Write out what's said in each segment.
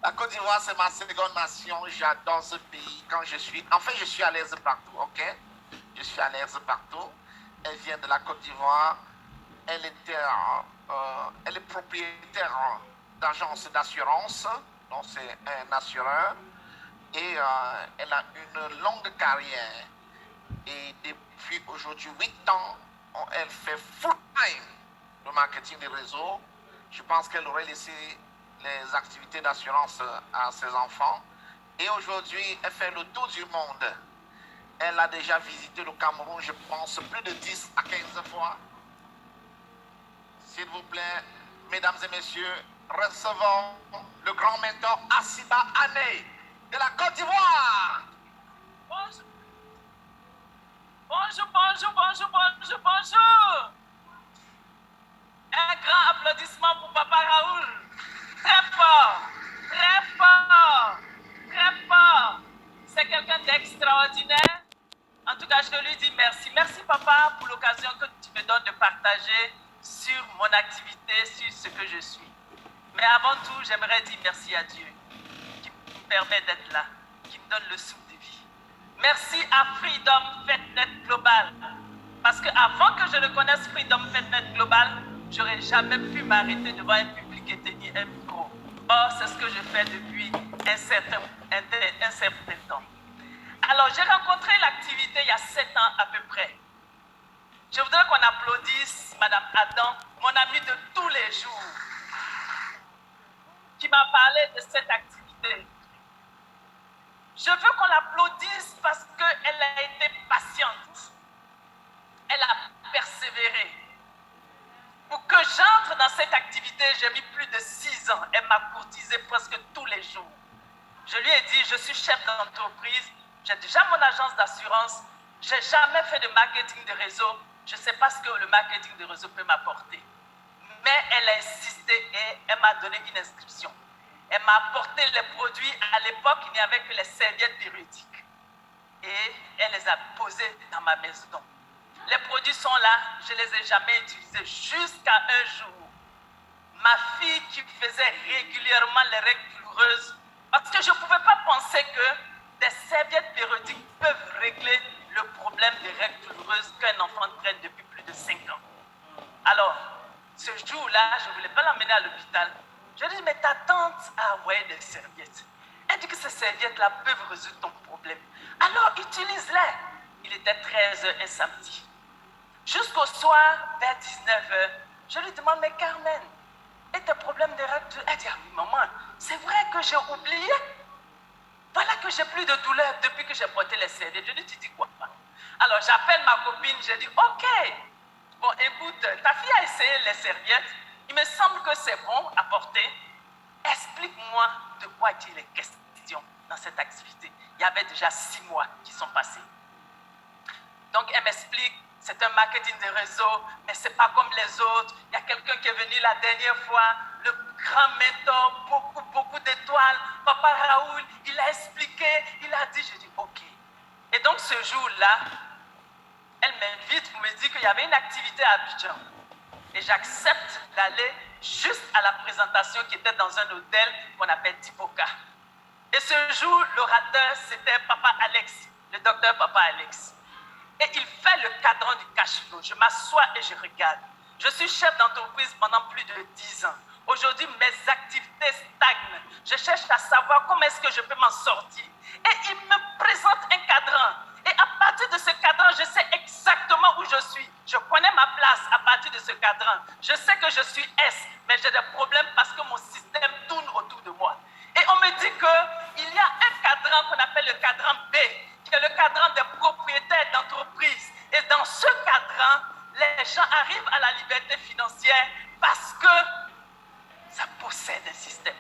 La Côte d'Ivoire, c'est ma seconde nation. J'adore ce pays. Quand je suis... En fait, je suis à l'aise partout, ok? Je suis à l'aise partout. Elle vient de la Côte d'Ivoire. Elle est propriétaire d'agence d'assurance. Donc, c'est un assureur. Et elle a une longue carrière. Et depuis aujourd'hui 8 ans, elle fait full-time le marketing des réseaux. Je pense qu'elle aurait laissé les activités d'assurance à ses enfants. Et aujourd'hui, elle fait le tour du monde. Elle a déjà visité le Cameroun, je pense, plus de 10 à 15 fois. S'il vous plaît, mesdames et messieurs, recevons le grand mentor Assiba Ané de la Côte d'Ivoire. Bonjour. Bonjour, bonjour, bonjour, bonjour, bonjour. Un grand applaudissement pour Papa Raoul. Très fort, très fort, très fort. C'est quelqu'un d'extraordinaire. En tout cas, je lui dis merci. Merci, Papa, pour l'occasion que tu me donnes de partager sur mon activité, sur ce que je suis. Mais avant tout, j'aimerais dire merci à Dieu qui me permet d'être là, qui me donne le souffle de vie. Merci à Freedom FedNet Global. Parce qu'avant que je ne connaisse Freedom FedNet Global, je n'aurais jamais pu m'arrêter devant un public et tenir un micro. Or, c'est ce que je fais depuis un certain temps. Alors, j'ai rencontré l'activité il y a 7 ans à peu près. Je voudrais qu'on applaudisse Madame Adam, mon amie de tous les jours, qui m'a parlé de cette activité. Je veux qu'on l'applaudisse parce qu'elle a été patiente. Elle a persévéré. Pour que j'entre dans cette activité, j'ai mis plus de 6 ans. Elle m'a courtisé presque tous les jours. Je lui ai dit, je suis chef d'entreprise, j'ai déjà mon agence d'assurance, je n'ai jamais fait de marketing de réseau, je ne sais pas ce que le marketing de réseau peut m'apporter. Mais elle a insisté et elle m'a donné une inscription. Elle m'a apporté les produits. À l'époque, il n'y avait que les serviettes périodiques. Et elle les a posés dans ma maison. Les produits sont là, je ne les ai jamais utilisés jusqu'à un jour. Ma fille qui faisait régulièrement les règles douloureuses, parce que je ne pouvais pas penser que des serviettes périodiques peuvent régler le problème des règles douloureuses qu'un enfant traîne depuis plus de 5 ans. Alors, ce jour-là, je ne voulais pas l'emmener à l'hôpital. Je lui ai dit, mais ta tante a envoyé des serviettes. Elle dit que ces serviettes-là peuvent résoudre ton problème. Alors, utilise-les. Il était 13h un samedi. Jusqu'au soir, vers 19h, je lui demande, mais Carmen, et tes problèmes de règles? Elle dit, ah oui, maman, c'est vrai que j'ai oublié. Voilà que j'ai plus de douleur depuis que j'ai porté les serviettes. Je lui dis, tu dis quoi? Alors, j'appelle ma copine, je dis, ok. Bon, écoute, ta fille a essayé les serviettes. Il me semble que c'est bon à porter. Explique-moi de quoi il est question dans cette activité. Il y avait déjà 6 mois qui sont passés. Donc, elle m'explique, c'est un marketing de réseau, mais ce n'est pas comme les autres. Il y a quelqu'un qui est venu la dernière fois, le grand mentor, beaucoup d'étoiles. Papa Raoul, il a expliqué, il a dit, je dis, ok. Et donc, ce jour-là, elle m'invite pour me dire qu'il y avait une activité à Abidjan. Et j'accepte d'aller juste à la présentation qui était dans un hôtel qu'on appelle Tipoca. Et ce jour, l'orateur, c'était Papa Alex, le docteur Papa Alex. Et il fait le cadran du cash flow. Je m'assois et je regarde. Je suis chef d'entreprise pendant plus de 10 ans. Aujourd'hui, mes activités stagnent. Je cherche à savoir comment est-ce que je peux m'en sortir. Et il me présente un cadran. Et à partir de ce cadran, je sais exactement où je suis. Je connais ma place à partir de ce cadran. Je sais que je suis S, mais j'ai des problèmes parce que mon système tourne autour de moi. Et on me dit qu'il y a un cadran qu'on appelle le cadran B, qui est le cadran des propriétaires d'entreprises. Et dans ce cadran, les gens arrivent à la liberté financière parce que ça possède un système.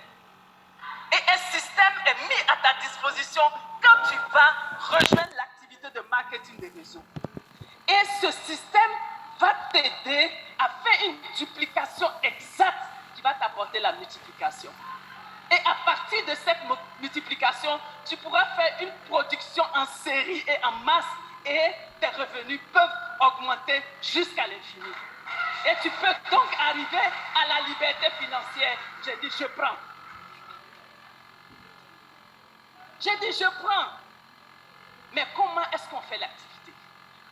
Et un système est mis à ta disposition quand tu vas rejoindre l'activité de marketing des réseaux. Et ce système va t'aider à faire une duplication exacte qui va t'apporter la multiplication. Et à partir de cette multiplication, tu pourras faire une production en série et en masse et tes revenus peuvent augmenter jusqu'à l'infini. Et tu peux donc arriver à la liberté financière. J'ai dit, je prends. J'ai dit, je prends. Mais comment est-ce qu'on fait l'activité?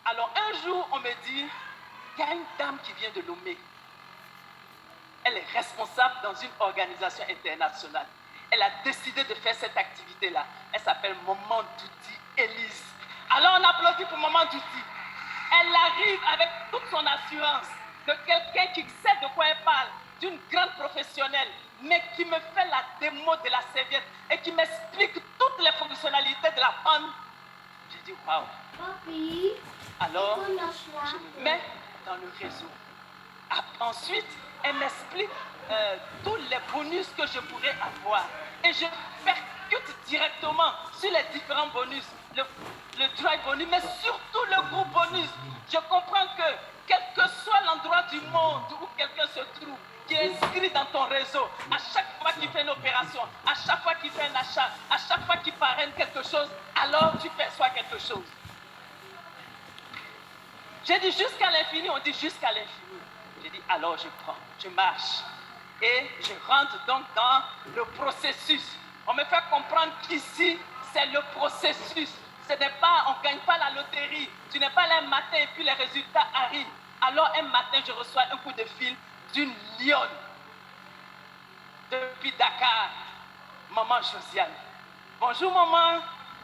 Alors un jour, on me dit, il y a une dame qui vient de Lomé. Elle est responsable dans une organisation internationale. Elle a décidé de faire cette activité-là. Elle s'appelle Maman Douti Élise. Alors on applaudit pour Maman Douti. Elle arrive avec toute son assurance de quelqu'un qui sait de quoi elle parle, d'une grande professionnelle, mais qui me fait la démo de la serviette et qui m'explique toutes les fonctionnalités de la panne. J'ai dit, waouh. Alors, je me mets dans le réseau. Ensuite, elle m'explique tous les bonus que je pourrais avoir. Et je percute directement sur les différents bonus. Le dry bonus, mais surtout le groupe bonus. Je comprends que, quel que soit l'endroit du monde où quelqu'un se trouve, qui est inscrit dans ton réseau, à chaque fois qu'il fait une opération, à chaque fois qu'il fait un achat, à chaque fois qu'il parraine quelque chose, alors tu perçois quelque chose. J'ai dit jusqu'à l'infini, on dit jusqu'à l'infini. J'ai dit alors je prends, je marche. Et je rentre donc dans le processus. On me fait comprendre qu'ici, c'est le processus. Ce n'est pas, on ne gagne pas la loterie. Tu n'es pas là un matin et puis les résultats arrivent. Alors un matin, je reçois un coup de fil d'une lionne depuis Dakar, maman Josiane. Bonjour maman,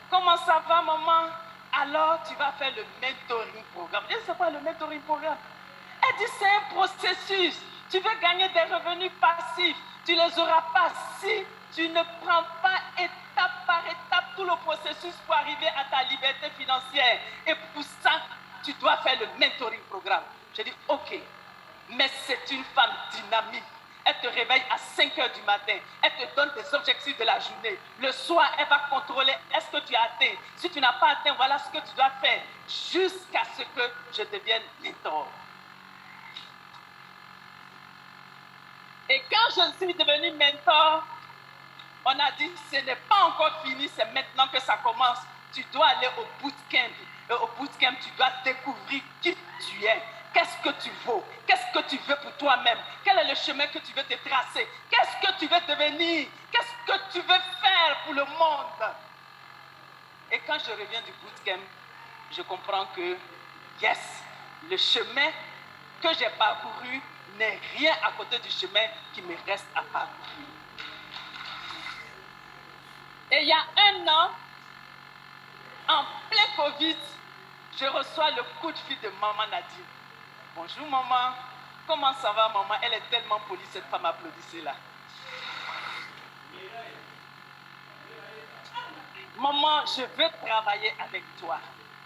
comment ça va maman? Alors tu vas faire le mentoring programme. Je dis c'est quoi le mentoring programme? Elle dit c'est un processus. Tu veux gagner des revenus passifs. Tu ne les auras pas si tu ne prends pas étape par étape tout le processus pour arriver à ta liberté financière. Et pour ça, tu dois faire le mentoring programme. Je dis ok, mais c'est une femme dynamique. Elle te réveille à 5 h du matin. Elle te donne des objectifs de la journée. Le soir, elle va contrôler est-ce que tu as atteint. Si tu n'as pas atteint, voilà ce que tu dois faire jusqu'à ce que je devienne mentor. Et quand je suis devenue mentor, on a dit ce n'est pas encore fini, c'est maintenant que ça commence. Tu dois aller au bootcamp. Et au bootcamp, tu dois découvrir qui tu es. Qu'est-ce que tu vaux? Qu'est-ce que tu veux pour toi-même? Quel est le chemin que tu veux te tracer? Qu'est-ce que tu veux devenir? Qu'est-ce que tu veux faire pour le monde? Et quand je reviens du bootcamp, je comprends que, yes, le chemin que j'ai parcouru n'est rien à côté du chemin qui me reste à parcourir. Et il y a un an, en plein Covid, je reçois le coup de fil de maman Nadine. Bonjour maman, comment ça va maman? Elle est tellement polie, cette femme, applaudissez là. Maman, je veux travailler avec toi.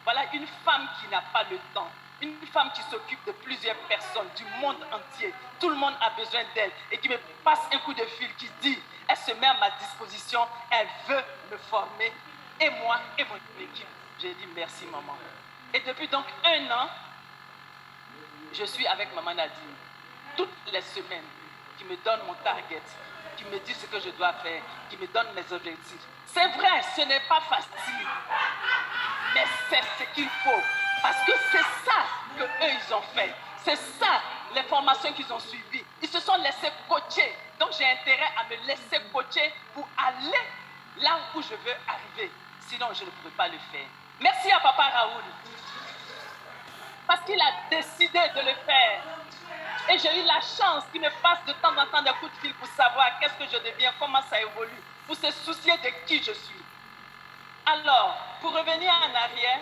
Voilà une femme qui n'a pas le temps. Une femme qui s'occupe de plusieurs personnes du monde entier. Tout le monde a besoin d'elle et qui me passe un coup de fil qui dit, elle se met à ma disposition, elle veut me former, et moi et mon équipe. J'ai dit merci maman. Et depuis donc 1 an, je suis avec maman Nadine. Toutes les semaines, qui me donne mon target, qui me dit ce que je dois faire, qui me donne mes objectifs. C'est vrai, ce n'est pas facile, mais c'est ce qu'il faut. Parce que c'est ça qu'eux, ils ont fait. C'est ça, les formations qu'ils ont suivies. Ils se sont laissés coacher. Donc, j'ai intérêt à me laisser coacher pour aller là où je veux arriver. Sinon, je ne pourrais pas le faire. Merci à Papa Raoul. Parce qu'il a décidé de le faire. Et j'ai eu la chance qu'il me passe de temps en temps des coups de fil pour savoir qu'est-ce que je deviens, comment ça évolue, pour se soucier de qui je suis. Alors, pour revenir en arrière,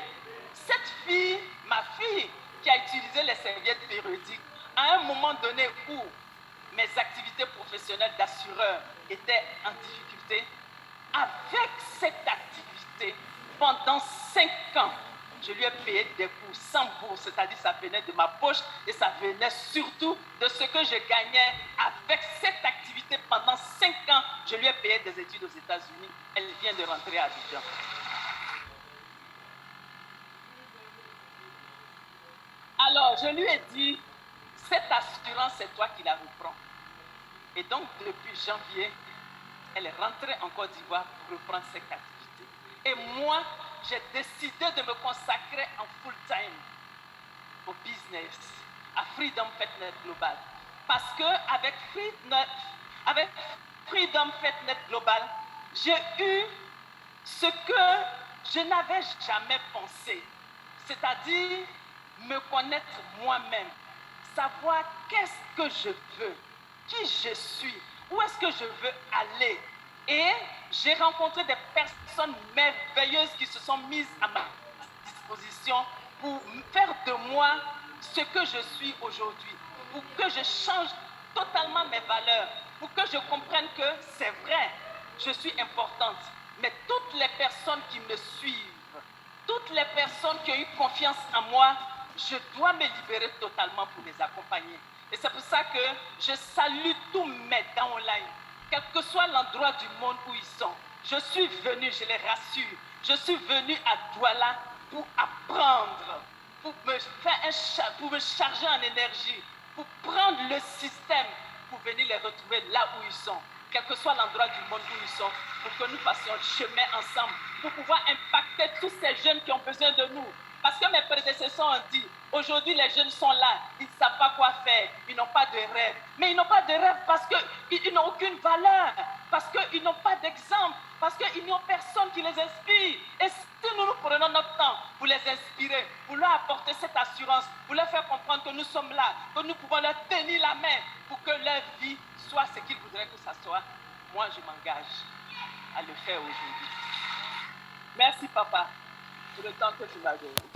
cette fille, ma fille, qui a utilisé les serviettes périodiques, à un moment donné où mes activités professionnelles d'assureur étaient en difficulté, avec cette activité, pendant 5 ans, je lui ai payé des cours sans bourse, c'est-à-dire ça venait de ma poche et ça venait surtout de ce que je gagnais avec cette activité pendant 5 ans. Je lui ai payé des études aux États-Unis. Elle vient de rentrer à Abidjan. Alors, je lui ai dit, cette assurance, c'est toi qui la reprends. Et donc, depuis janvier, elle est rentrée en Côte d'Ivoire pour reprendre cette activité. Et moi, j'ai décidé de me consacrer en full-time au business, à Freedom FedNet Global. Parce qu'avec Freedom FedNet Global, j'ai eu ce que je n'avais jamais pensé, c'est-à-dire me connaître moi-même, savoir qu'est-ce que je veux, qui je suis, où est-ce que je veux aller. Et j'ai rencontré des personnes merveilleuses qui se sont mises à ma disposition pour faire de moi ce que je suis aujourd'hui, pour que je change totalement mes valeurs, pour que je comprenne que c'est vrai, je suis importante. Mais toutes les personnes qui me suivent, toutes les personnes qui ont eu confiance en moi, je dois me libérer totalement pour les accompagner. Et c'est pour ça que je salue tous mes downlines, quel que soit l'endroit du monde où ils sont. Je suis venu, je les rassure, je suis venu à Douala pour apprendre, pour me charger en énergie, pour prendre le système, pour venir les retrouver là où ils sont, quel que soit l'endroit du monde où ils sont, pour que nous passions le chemin ensemble, pour pouvoir impacter tous ces jeunes qui ont besoin de nous. Parce que mes prédécesseurs ont dit, aujourd'hui les jeunes sont là, ils ne savent pas quoi faire, ils n'ont pas de rêve. Mais ils n'ont pas de rêve parce qu'ils n'ont aucune valeur, parce qu'ils n'ont pas d'exemple, parce qu'ils n'ont personne qui les inspire. Et si nous prenons notre temps pour les inspirer, pour leur apporter cette assurance, pour leur faire comprendre que nous sommes là, que nous pouvons leur tenir la main pour que leur vie soit ce qu'ils voudraient que ça soit, moi je m'engage à le faire aujourd'hui. Merci papa pour le temps que tu m'as donné.